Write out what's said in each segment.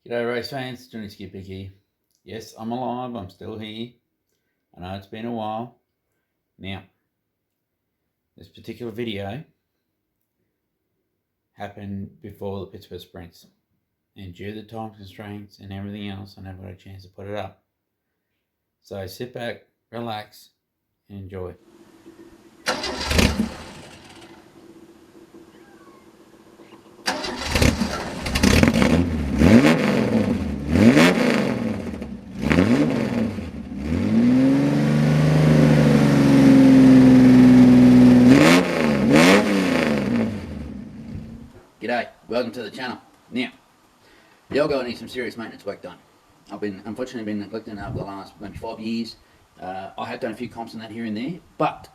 G'day race fans, Johnny Skidpig here. Yes, I'm alive, I'm still here. I know it's been a while. Now, this particular video happened before the Pittsworth Sprints. And due to the time constraints and everything else, I never got a chance to put it up. So sit back, relax, and enjoy. G'day, welcome to the channel. Now, the old guy needs some serious maintenance work done. I've unfortunately been neglecting it over the last maybe 5 years. I have done a few comps on that here and there, but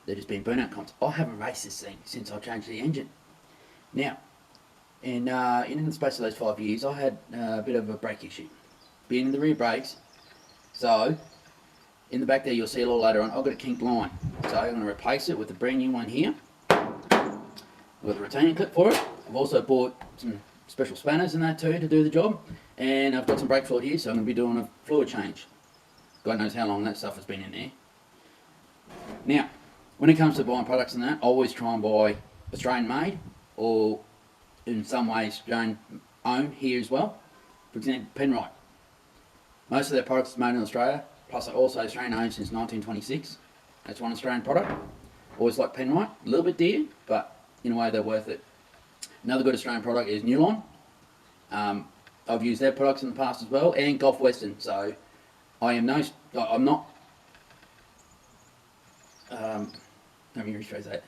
they've just been burnout comps. I haven't raced this thing since I changed the engine. Now, in the space of those 5 years, I had a bit of a brake issue. Being in the rear brakes, so in the back there you'll see a little later on, I've got a kinked line. So I'm going to replace it with a brand new one here. I've got a retaining clip for it. I've also bought some special spanners and that too to do the job, and I've got some brake fluid here, so I'm going to be doing a fluid change. God knows how long that stuff has been in there. Now, when it comes to buying products and that, I always try and buy Australian made, or in some ways Australian owned here as well. For example, Penrite. Most of their products are made in Australia, plus they're also Australian owned since 1926. That's one Australian product. Always like Penrite, a little bit dear, but in a way they're worth it. Another good Australian product is Newline. I've used their products in the past as well, and Gulf Western. So I'm not. Let me rephrase that.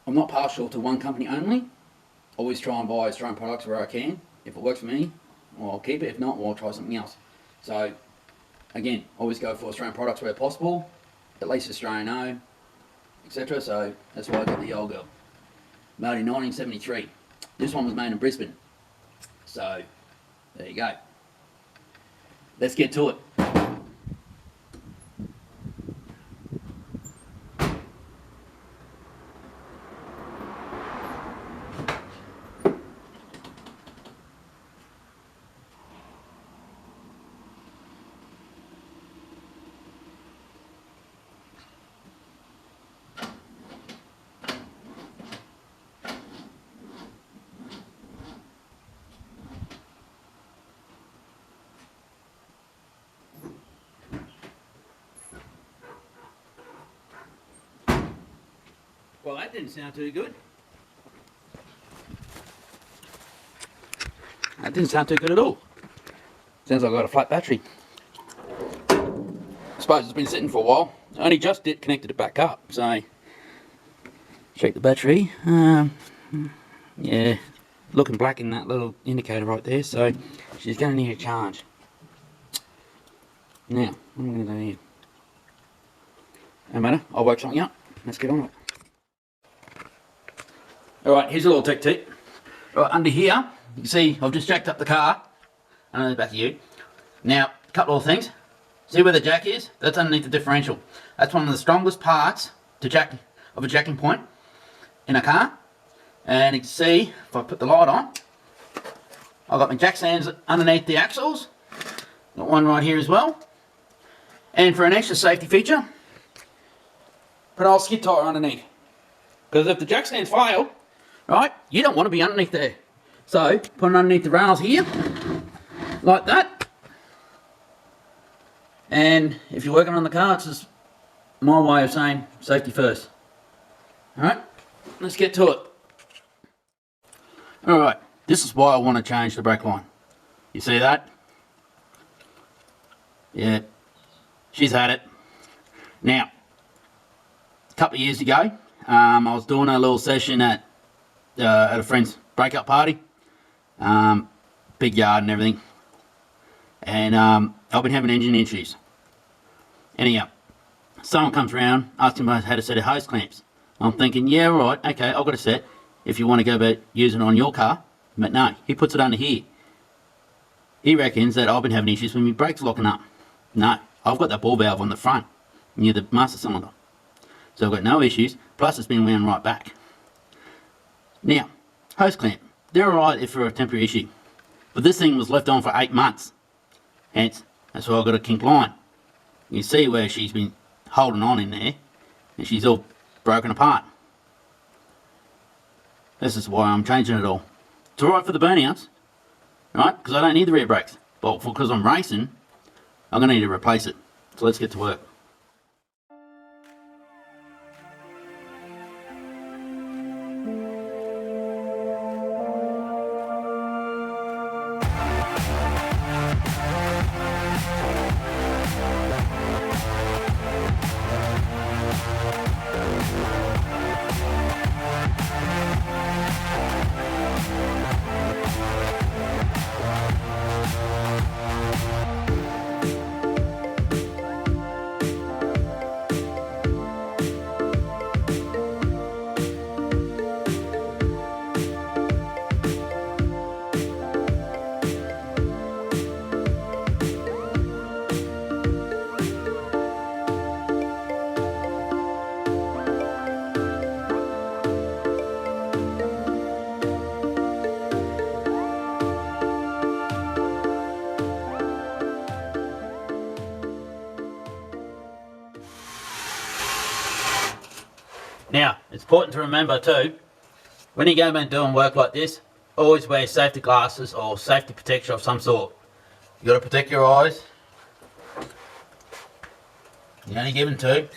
I'm not partial to one company only. Always try and buy Australian products where I can. If it works for me, well, I'll keep it. If not, well, I'll try something else. So again, always go for Australian products where possible, at least Australian owned, etc. So that's why I got the old girl. Made in 1973. This one was made in Brisbane. So, there you go. Let's get to it. Well, that didn't sound too good. That didn't sound too good at all. Sounds like I got a flat battery. I suppose it's been sitting for a while. I only just connected it back up, so check the battery. Yeah, looking black in that little indicator right there, so she's going to need a charge. Now, what am I going to do here? No matter, I'll work something up. Let's get on it. Alright, here's a little tech tip. Right, under here, you can see I've just jacked up the car. Under the back of you. Now, a couple of things. See where the jack is? That's underneath the differential. That's one of the strongest parts of a jacking point in a car. And you can see, if I put the light on, I've got my jack stands underneath the axles. Got one right here as well. And for an extra safety feature, put an old skid tire underneath. Because if the jack stands fail, right, you don't want to be underneath there. So, put it underneath the rails here, like that. And if you're working on the car, it's just my way of saying safety first. Alright, let's get to it. Alright, this is why I want to change the brake line. You see that? Yeah, she's had it. Now, a couple of years ago, I was doing a little session at a friend's breakup party, big yard and everything, and I've been having engine issues. Anyhow, someone comes around, asking if I had a set of hose clamps. I'm thinking, yeah, right, okay, I've got a set if you want to go about using it on your car, but no, he puts it under here. He reckons that I've been having issues with my brakes locking up. No, I've got that ball valve on the front, near the master cylinder. So I've got no issues, plus it's been wound right back. Now, hose clamp. They're alright if for a temporary issue. But this thing was left on for 8 months. Hence, that's why I've got a kink line. You see where she's been holding on in there, and she's all broken apart. This is why I'm changing it all. It's alright for the burnouts, right? Because I don't need the rear brakes. But because I'm racing, I'm going to need to replace it. So let's get to work. Now, it's important to remember too, when you go about doing work like this, always wear safety glasses or safety protection of some sort. You got to protect your eyes. You're only given 2.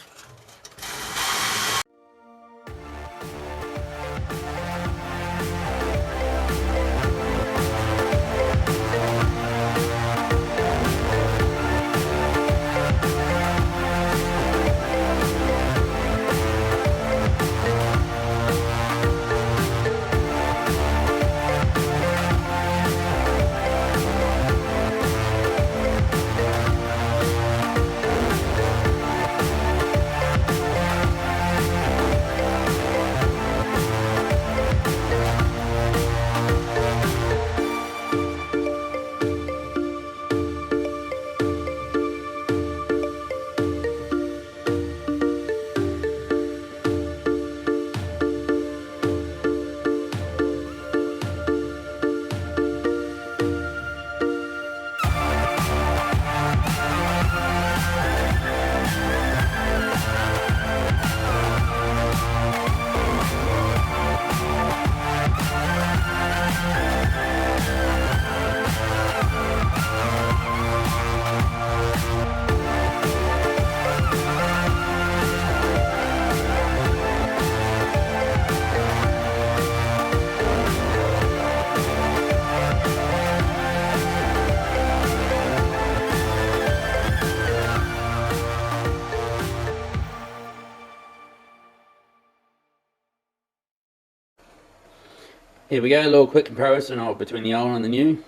Here we go, a little quick comparison of between the old and the new.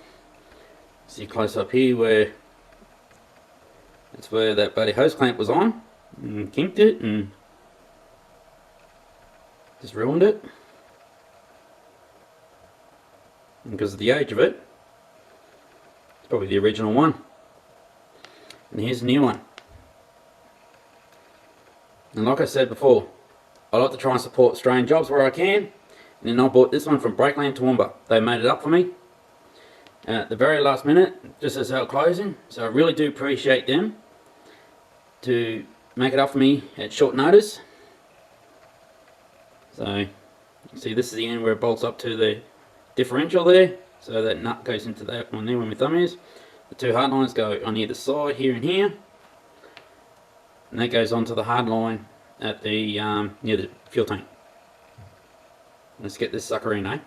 See close up here where that's where that bloody hose clamp was on, and kinked it and just ruined it. And because of the age of it, it's probably the original one. And here's the new one. And like I said before, I like to try and support Australian jobs where I can. And then I bought this one from Breakland Toowoomba. They made it up for me at the very last minute, just as they were closing. So I really do appreciate them to make it up for me at short notice. So you can see this is the end where it bolts up to the differential there. So that nut goes into that one there where my thumb is. The 2 hard lines go on either side, here and here. And that goes onto the hard line at the near the fuel tank. Let's get this sucker in, eh?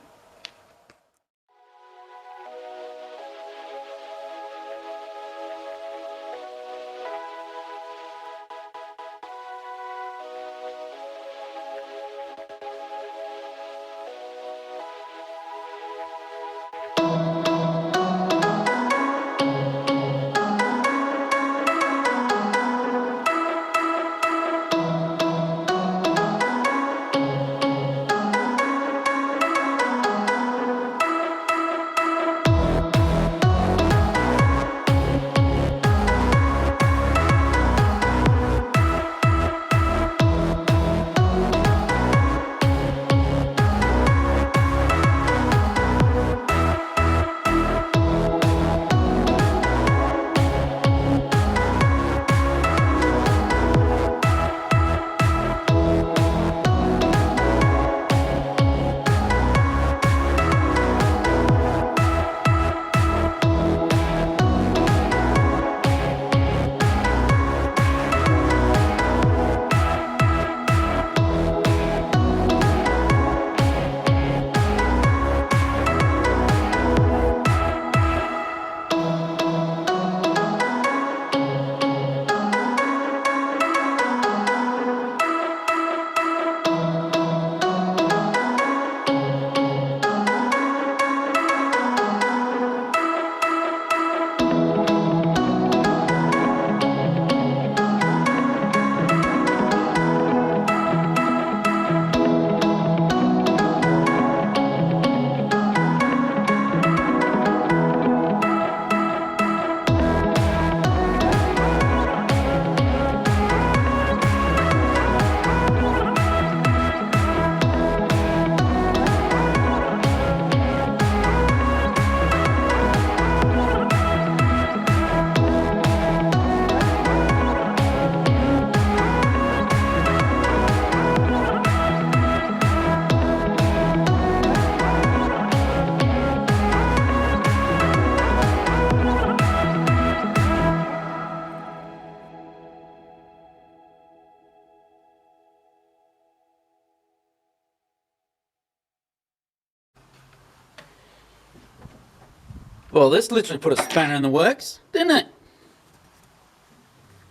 Well, this literally put a spanner in the works, didn't it?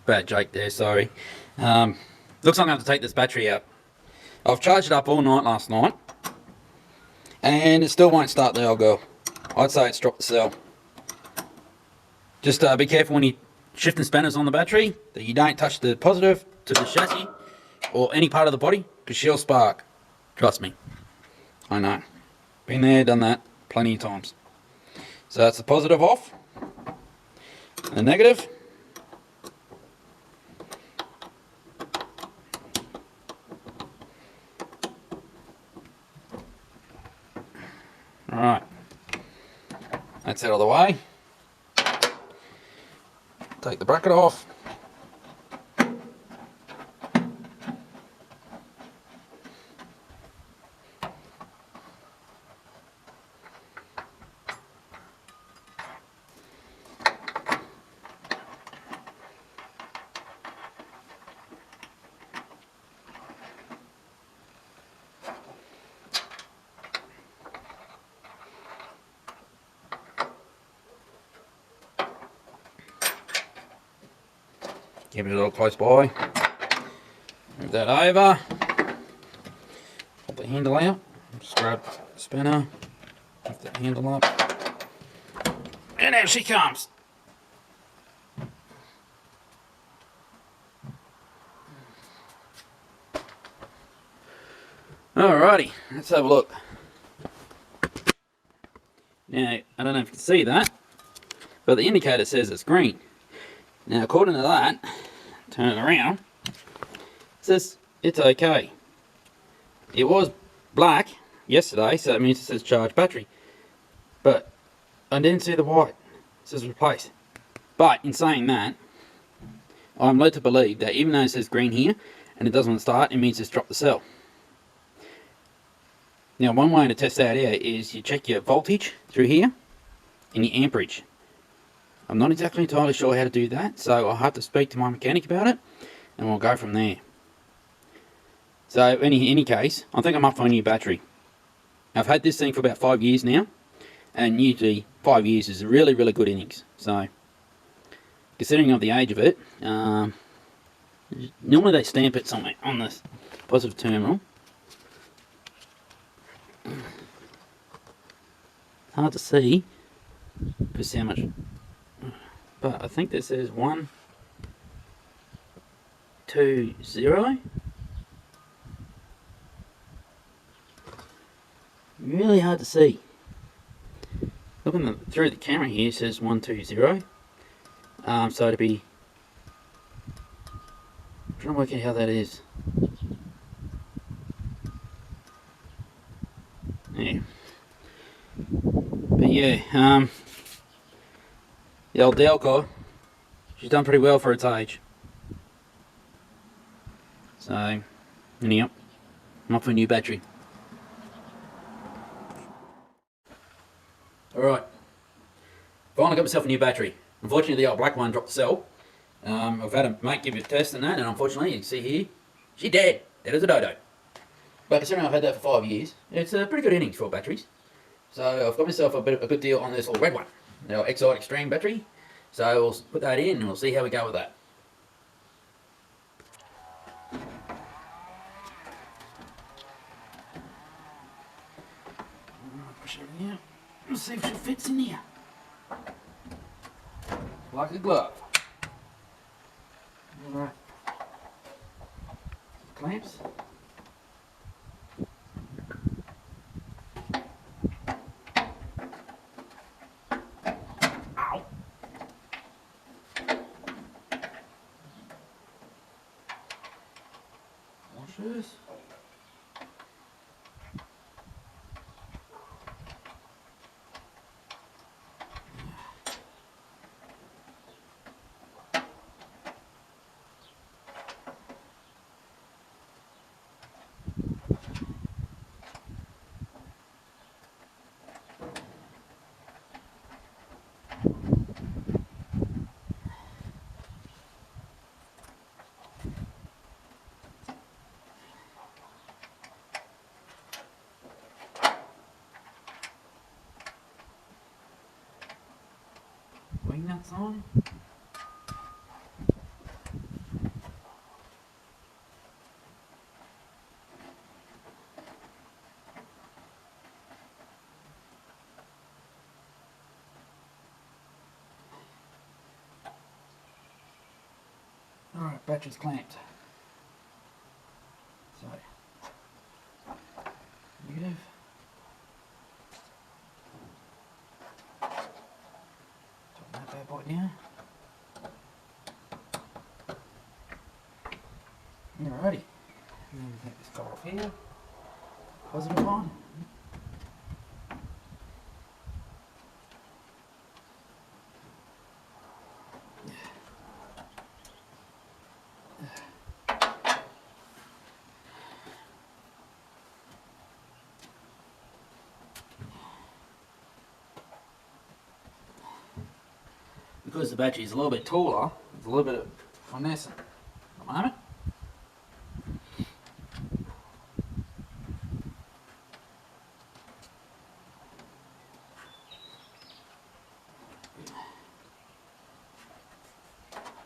Bad joke there, sorry. Looks like I'm going to have to take this battery out. I've charged it up all night last night, and it still won't start the old girl. I'd say it's dropped the cell. Just be careful when you're shifting spanners on the battery that you don't touch the positive to the chassis or any part of the body, because she'll spark. Trust me. I know. Been there, done that plenty of times. So that's the positive off. The negative. Alright. That's out of the way. Take the bracket off. Keep it a little close by. Move that over. Pop the handle out. Just grab the spinner. Lift the handle up. And out she comes. Alrighty, let's have a look. Now, I don't know if you can see that, but the indicator says it's green. Now, according to that, turn it around, it says it's okay. It was black yesterday, so that means it says charged battery. But I didn't see the white. It says replace. But in saying that, I'm led to believe that even though it says green here and it doesn't start, it means it's dropped the cell. Now, one way to test that out is you check your voltage through here and your amperage. I'm not exactly entirely sure how to do that, so I'll have to speak to my mechanic about it, and we'll go from there. So, in any case, I think I'm up for a new battery. I've had this thing for about 5 years now, and usually 5 years is a really, really good innings. So, considering of the age of it, normally they stamp it somewhere on the positive terminal. Hard to see, because how much. But I think this says 120. Really hard to see. Looking through the camera here, it says 120. So to be. I'm trying to work out how that is. Yeah. But yeah, the old Delco, she's done pretty well for its age. So, anyhow, I'm off for a new battery. Alright, finally got myself a new battery. Unfortunately, the old black one dropped the cell. I've had a mate give it a test and that, and unfortunately, you can see here, she's dead. Dead as a dodo. But considering I've had that for 5 years, it's a pretty good innings for batteries. So I've got myself a good deal on this little red one, the Excite Extreme battery. So we'll put that in and we'll see how we go with that. Push it in here. We'll see if she fits in here. Like a glove. Alright. Clamps. Washers. wing nuts on. Alright, battery's clamped. So, negative. Drop that bad boy down. Alrighty. And then we take this top off here. Positive on. Because the battery is a little bit taller, there's a little bit of finesse at the moment.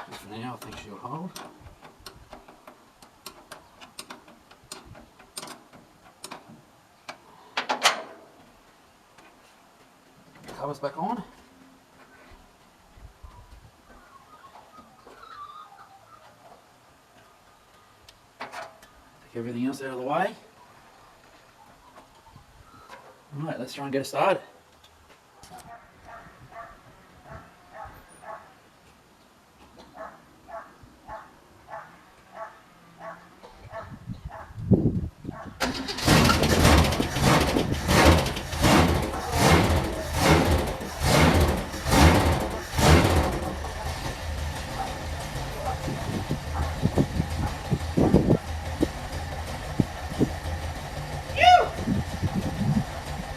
Just for now, I think she'll hold. Covers back on. Everything else out of the way. Alright, let's try and get it started.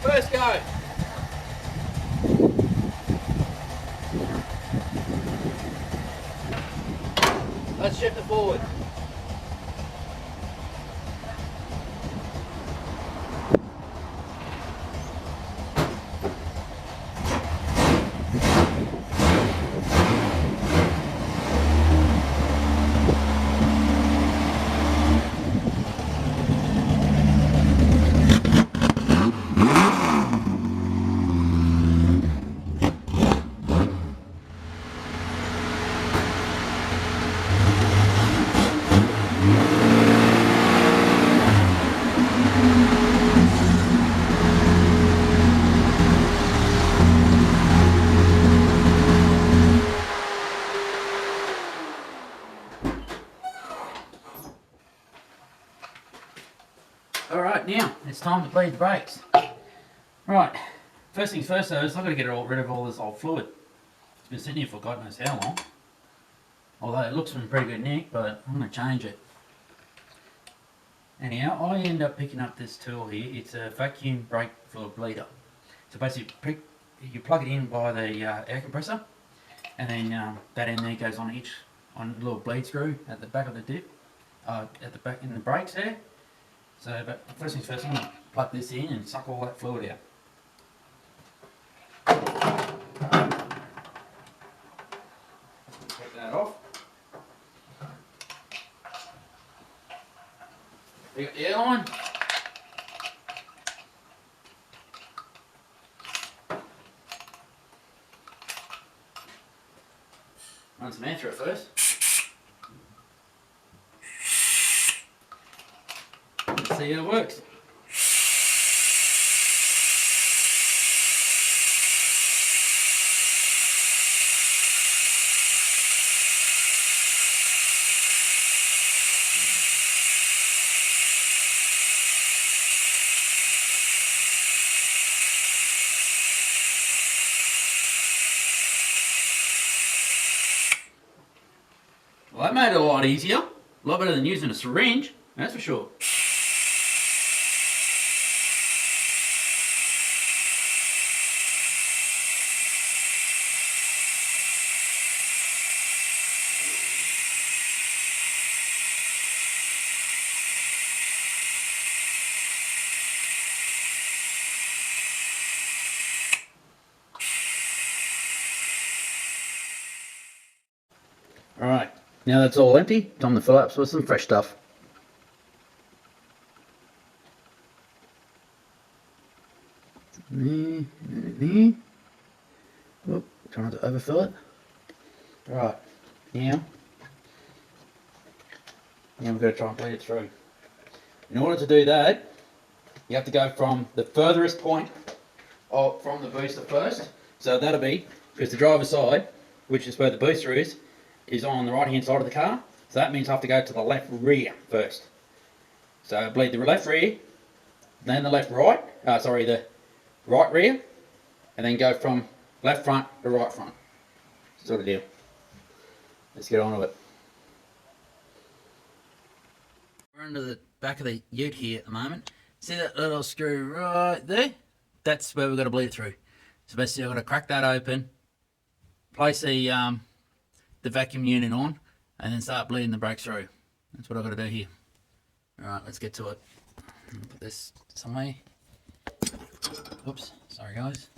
First go. Let's shift it forward. Alright, now it's time to bleed the brakes. Right, first things first though is I've got to get rid of all this old fluid. It's been sitting here for God knows how long. Although it looks in pretty good nick, but I'm going to change it. Anyhow, I end up picking up this tool here. It's a vacuum brake fluid bleeder. So basically you plug it in by the air compressor, and then that end there goes on a little bleed screw at the back of the dip, at the back in the brakes there. So, but first things first, I'm going to plug this in and suck all that fluid out. Take that off. You got the airline. Run some air through it first. Let's see how it works. Well, that made it a lot easier. A lot better than using a syringe, that's for sure. Alright, now that's all empty, time to fill up with some fresh stuff. There. Oh, trying to overfill it. Right, now we've got to try and bleed it through. In order to do that, you have to go from the furthest point from the booster first. So that'll be, because the driver's side, which is where the booster is on the right hand side of the car. So that means I have to go to the left rear first. So bleed the left rear, then the left right, the right rear, and then go from left front to right front. Sort of deal. Let's get on with it. We're under the back of the ute here at the moment. See that little screw right there? That's where we've got to bleed it through. So basically I've got to crack that open, place the vacuum unit on, and then start bleeding the brakes through. That's what I've got to do here. Alright, let's get to it. Put this somewhere. Oops, sorry guys.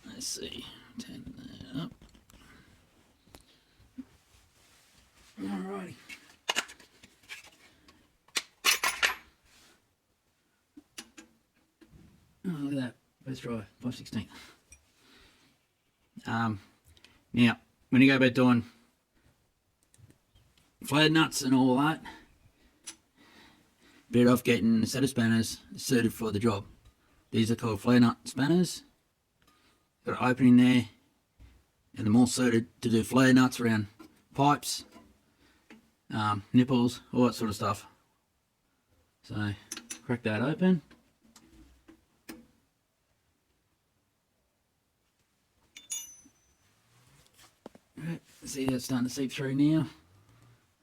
Let's see. Turn that up. Alrighty. Oh, look at that. Best try, 5/16. Now, when you go about doing flared nuts and all that, better off getting a set of spanners suited for the job. These are called flare nut spanners. Got an opening there, and they're more suited to do flare nuts around pipes, nipples, all that sort of stuff. So, crack that open. Right, see that's starting to seep through now.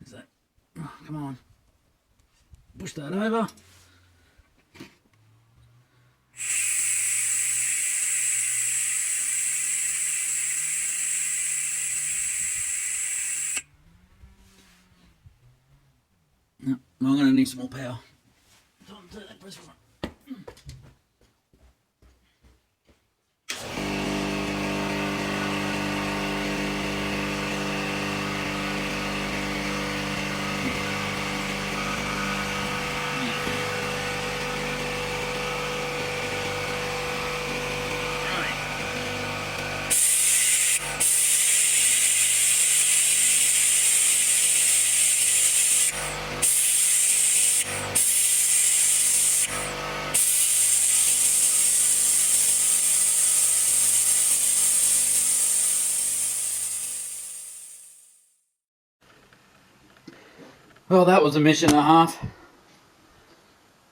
Is that? Oh, come on. Push that over. No, I'm going to need some more power. Don't do that, press front. Well, that was a mission and a half,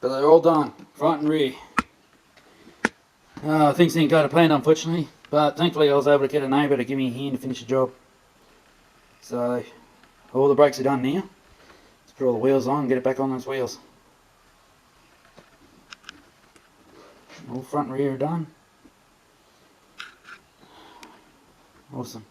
but they're all done, front and rear. Things didn't go to plan, unfortunately, but thankfully I was able to get a neighbour to give me a hand to finish the job. So, all the brakes are done now. Let's put all the wheels on and get it back on those wheels. All front and rear are done. Awesome.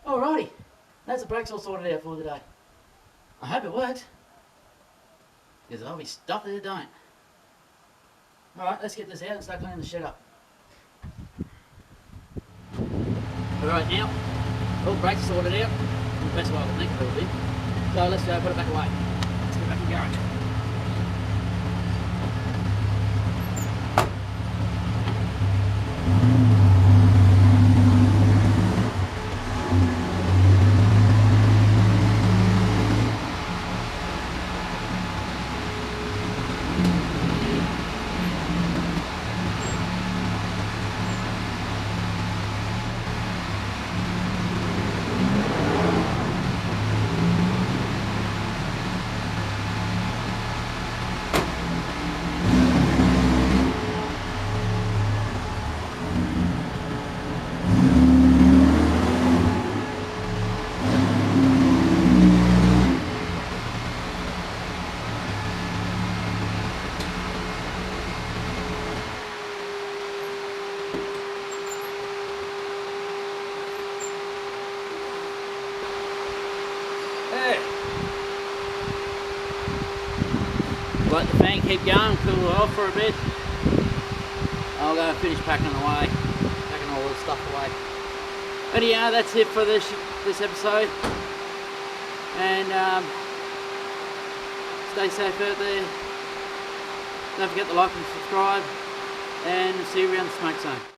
Alrighty, that's the brakes all sorted out for today. I hope it worked, because I'll be stuffed if it don't. Alright, let's get this out and start cleaning the shed up. Alright, now, all the brakes are sorted out, in the best way I can think of it will be. So let's go put it back away. Let's get back in the garage. Let the fan keep going, cool it off for a bit. I'll go finish packing away, packing all the stuff away. But yeah, that's it for this episode. And stay safe out there. Don't forget to like and subscribe. And see you around the smoke zone.